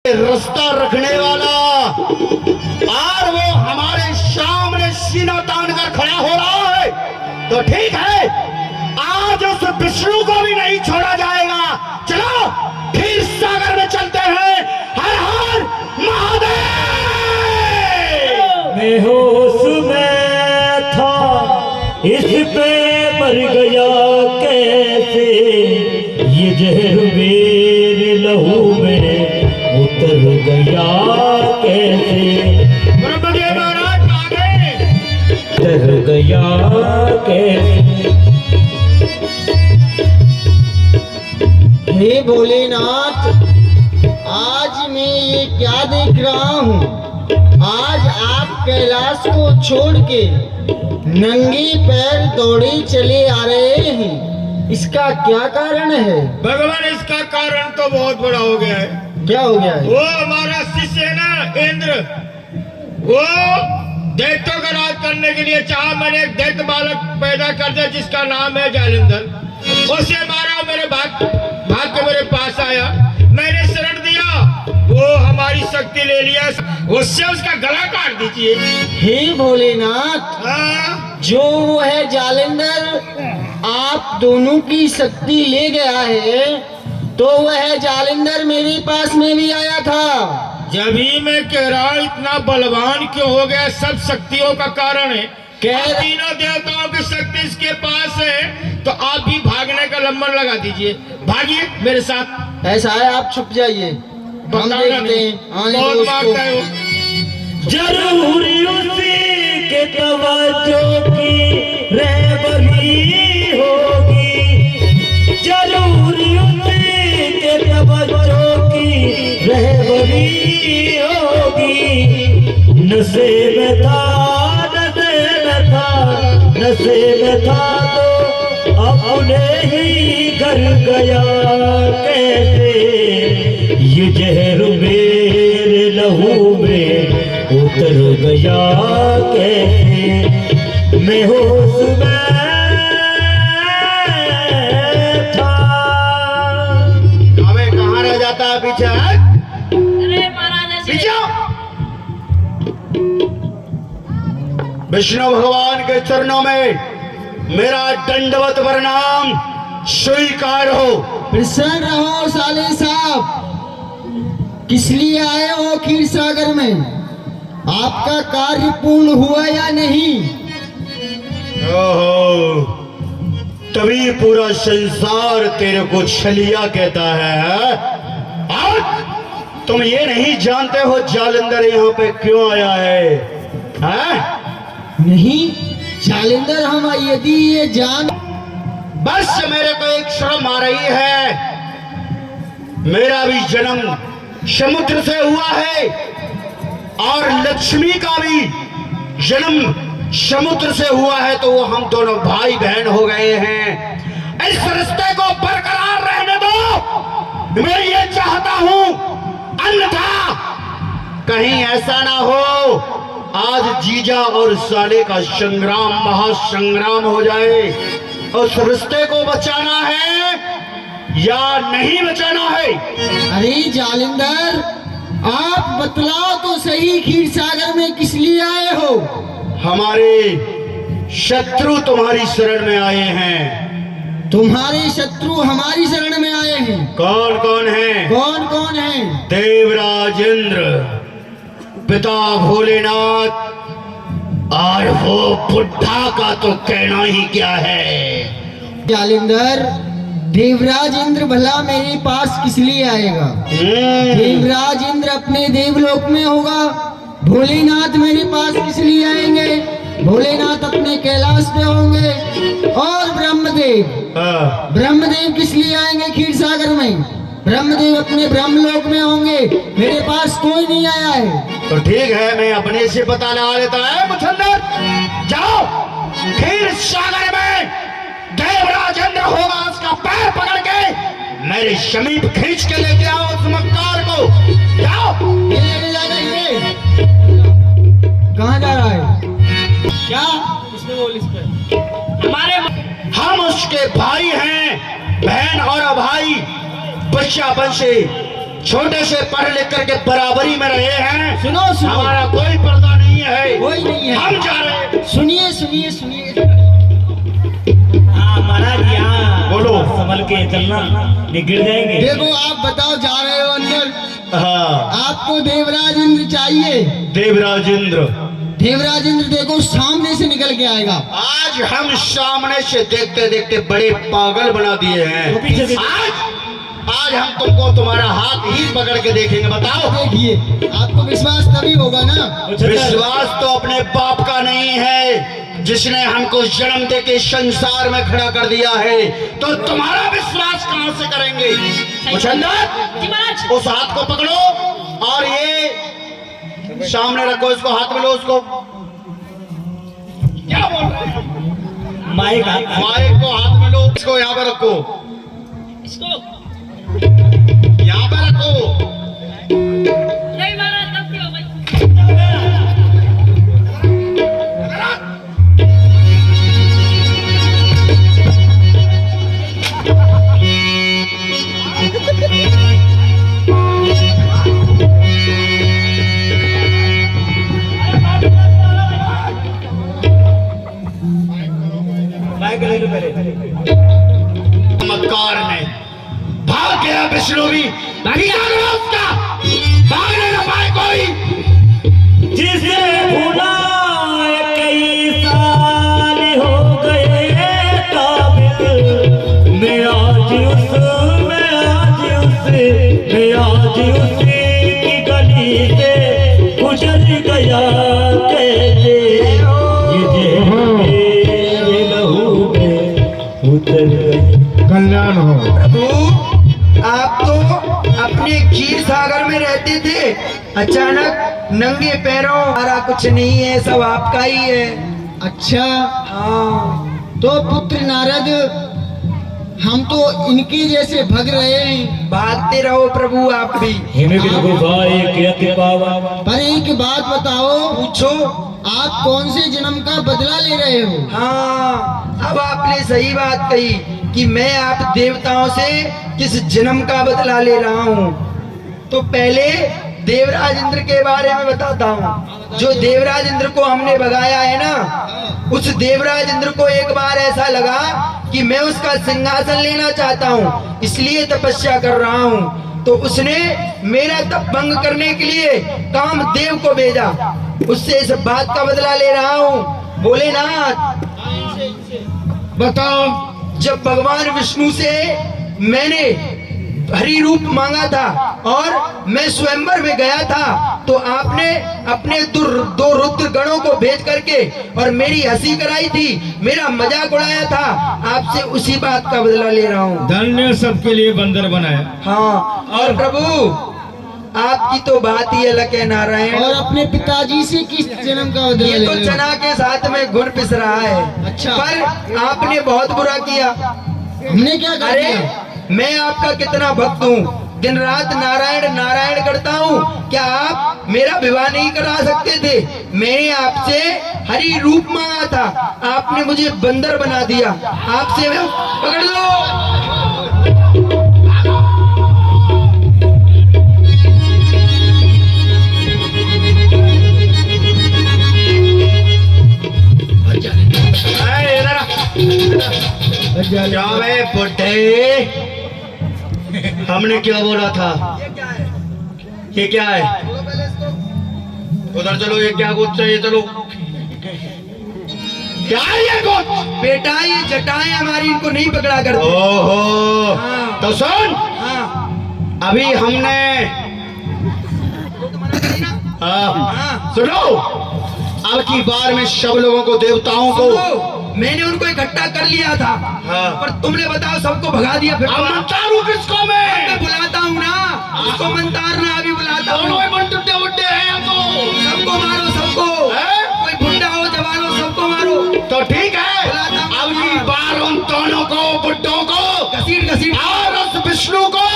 रास्ता रखने वाला और वो हमारे सामने सीना तान कर खड़ा हो रहा है, तो ठीक है, आज उस विष्णु को भी नहीं छोड़ा जाएगा। चलो फिर सागर में चलते हैं। हर हर महादेव। मैं होश में था, इस पे मर गया कैसे, ये जहर मेरे लहू में उतर गया कैसे, ब्रह्मदेव महाराज आगे उतर गया कैसे। हे भोलेनाथ, आज मैं ये क्या देख रहा हूँ? आज आप कैलाश को छोड़ के नंगे पैर दौड़े चले आ रहे हैं, इसका क्या कारण है? भगवान, इसका कारण तो बहुत बड़ा हो गया है। क्या हो गया है? वो हमारा शिष्य है ना इंद्र, वो दैत्यों का राज करने के लिए चाहा। मैंने एक दैत्य बालक पैदा कर दिया जिसका नाम है जालिंधर। उसे मारा, मेरे भाग के मेरे पास आया, मैंने शरण दिया, वो हमारी शक्ति ले लिया, उससे उसका गला काट दीजिए। हे भोलेनाथ, हाँ? जो वो है जालिंधर आप दोनों की शक्ति ले गया है, तो वह जालिंधर मेरे पास में भी आया था। जब ही मैं कह रहा इतना बलवान क्यों हो गया, सब शक्तियों का कारण है। तीनों देवताओं की शक्ति इसके पास है, तो आप भी भागने का लंबन लगा दीजिए, भागिए मेरे साथ। ऐसा है, आप छुप जाइए, हम देखते हैं। आने दो बहुत उसको। मारता है वो। जरूरी उसी के तवज्जो की रहबरी होगी, जरूरी उसी के तवज्जो की रहबरी होगी। नशे में था, नशे में था तो अपने ही घर गया कैसे, ये जहर मेरे लहू में उतर गया कैसे। मैं होश में था। हमें कहाँ रह जाता है पीछे? अरे महाराज ऐसे पीछे आओ। विष्णु भगवान के चरणों में मेरा दंडवत प्रणाम स्वीकार हो। प्रसन्न रहो साले साहब, किस लिए आए हो खीर सागर में? आपका कार्य पूर्ण हुआ या नहीं? ओहो, तभी पूरा संसार तेरे को छलिया कहता है। आज तुम ये नहीं जानते हो जालिंधर यहाँ पे क्यों आया है? हैं? नहीं जालिंधर, हम यदि ये जान, बस मेरे को एक शर्म आ रही है। मेरा भी जन्म समुद्र से हुआ है और लक्ष्मी का भी जन्म समुद्र से हुआ है, तो वो हम दोनों भाई बहन हो गए हैं। इस रिश्ते को बरकरार रहने दो, मैं ये चाहता हूं, अन्यथा कहीं ऐसा ना हो आज जीजा और साले का संग्राम, महासंग्राम हो जाए। उस रिश्ते को बचाना है या नहीं बचाना है? अरे जालिंधर, आप बतलाओ तो सही, खीर सागर में किस लिए आए हो? हमारे शत्रु तुम्हारी शरण में आए हैं। तुम्हारे शत्रु हमारी शरण में आए हैं? कौन कौन है? कौन कौन है? देवराज इंद्र, पिता भोलेनाथ, और वो बुढ़ा का तो कहना ही क्या है। जालिंधर, देवराज इंद्र भला मेरे पास किस लिए आएगा? देवराज इंद्र अपने देवलोक में होगा। भोलेनाथ मेरे पास किस लिए आएंगे? भोलेनाथ अपने कैलाश पे होंगे। और ब्रह्मदेव, हाँ। ब्रह्मदेव किस लिए आएंगे खीर सागर में? ब्रह्मदेव अपने ब्रह्मलोक में होंगे। मेरे पास कोई नहीं आया है। तो ठीक है, मैं अपने से पता लगा लेता है। मुछंदर, जाओ खीर सागर में देवराज इंद्र होगा, उसका पैर पकड़ के मेरे समीप खींच के लेके आओ उस मक्कार को। जाओ। ये लेके जाएगा ये? कहाँ जा रहा है? क्या इसने बोल इस पे? हमारे हम उसके भाई हैं, बहन और भाई बच्चापन से छोटे से पढ़ लिख करके बराबरी में रहे हैं। सुनो सुनो, हमारा कोई पर्दा नहीं है, कोई नहीं है। हम जा रहे हैं। सुनिए सुनिए सुनिए, हाँ महाराज यहाँ बोलो। संभल के चलना, नहीं गिर जाएंगे। देखो आप बताओ, जा रहे हो अंदर, हाँ, आपको देवराज इंद्र चाहिए। देवराज इंद्र देवराज इंद्र देखो सामने से निकल के आएगा। आज हम सामने से देखते देखते बड़े पागल बना दिए हैं। वो पीछे से आज हम तुमको तुम्हारा हाथ ही पकड़ के देखेंगे। बताओ, देखिए आपको विश्वास तभी होगा ना। विश्वास तो अपने बाप का नहीं है जिसने हमको जन्म दे के संसार में खड़ा कर दिया है, तो तुम्हारा विश्वास कहां से करेंगे? मुचंदर, जी महाराज। उस हाथ को पकड़ो और ये सामने रखो, इसको हाथ में लो। उसको क्या बोल रहे हैं? माइक माइक को हाथ में लो, इसको यहाँ पे रखो, इसको यहाँ पे रखो। नहीं महाराज, गलती हो गई। माइक ले लो पहले। चमत्कार ने भाग गया विष्णु भी, उसका भागने न पाए कोई। जिसे भुला कई साल हो गए काबिल, मैं आज उसी की गली से गुजर गया। कैसे ये मेरे लहू में उतर गई। कल्याण हो। प्रभु, आप तो अपने क्षीर सागर में रहते थे, अचानक नंगे पैरों, हमारा कुछ नहीं है, सब आपका ही है। अच्छा, हाँ, तो पुत्र नारद, हम तो इनके जैसे भग रहे हैं। भागते रहो प्रभु आप भी। पर एक बात बताओ, पूछो। आप कौन से जन्म का बदला ले रहे हो? हाँ, अब आपने सही बात कही कि मैं आप देवताओं से किस जन्म का बदला ले रहा हूँ। तो पहले देवराज इंद्र के बारे में बताता हूँ। जो देवराज इंद्र को हमने भगाया है ना, उस देवराज इंद्र को एक बार ऐसा लगा कि मैं उसका सिंहासन लेना चाहता हूँ, इसलिए तपस्या कर रहा हूँ। तो उसने मेरा तप भंग करने के लिए कामदेव को भेजा, उससे इस बात का बदला ले रहा हूँ। भोलेनाथ, बताओ। जब भगवान विष्णु से मैंने हरि रूप मांगा था और मैं स्वयंवर में गया था, तो आपने अपने दो रुद्र गणों को भेज करके और मेरी हंसी कराई थी, मेरा मजाक उड़ाया था। आपसे उसी बात का बदला ले रहा हूँ। धन्य सबके लिए बंदर बनाया। हाँ, और प्रभु आपकी तो बात ही अलग है नारायण। और अपने पिताजी से किस जन्म का बदला ये ले तो रहे हो? चना के साथ में गुड़ पिस रहा है। अच्छा। पर आपने बहुत बुरा किया। हमने क्या कर अरे दिया? मैं आपका कितना भक्त हूँ, दिन रात नारायण नारायण करता हूँ, क्या आप मेरा विवाह नहीं करा सकते थे? मैंने आपसे हरि रूप मांगा था, आपने मुझे बंदर बना दिया। आपसे मैं पकड़ लो। क्या वे बुड्ढे, हमने क्या बोला था? ये क्या है? उधर चलो, ये क्या गोद चाहिए? चलो, क्या है ये गोद? बेटा ये जटाएं हमारी इनको नहीं पकड़ा करती। ओहो, हाँ। तो सुन, हाँ, अभी हमने हाँ। सुनो, अब की बार में सब लोगों को, देवताओं को, सुनो, मैंने उनको इकट्ठा कर लिया था। हाँ। पर तुमने बताओ सबको भगा दिया। फिर अब मंतारू किसको मैं? मैं बुलाता हूँ ना, उसको मंतारना अभी बुलाता हूँ। दोनों ही मंटुटे उड्डे हैं हम तो। सबको मारो, सबको। हैं? कोई बुड्ढा हो जवान हो, सबको मारो। तो ठीक है, बुलाता हूँ। अब की बार उन दोनों को, बुड्ढों को घसीट घसीट और उस विष्णु को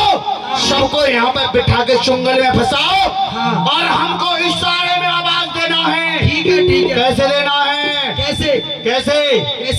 सबको यहाँ पर बिठा के चुंगल में फंसाओ। हाँ। और हमको इशारे में आवाज देना है। ठीक है, ठीक है। कैसे देना है? कैसे कैसे? कैसे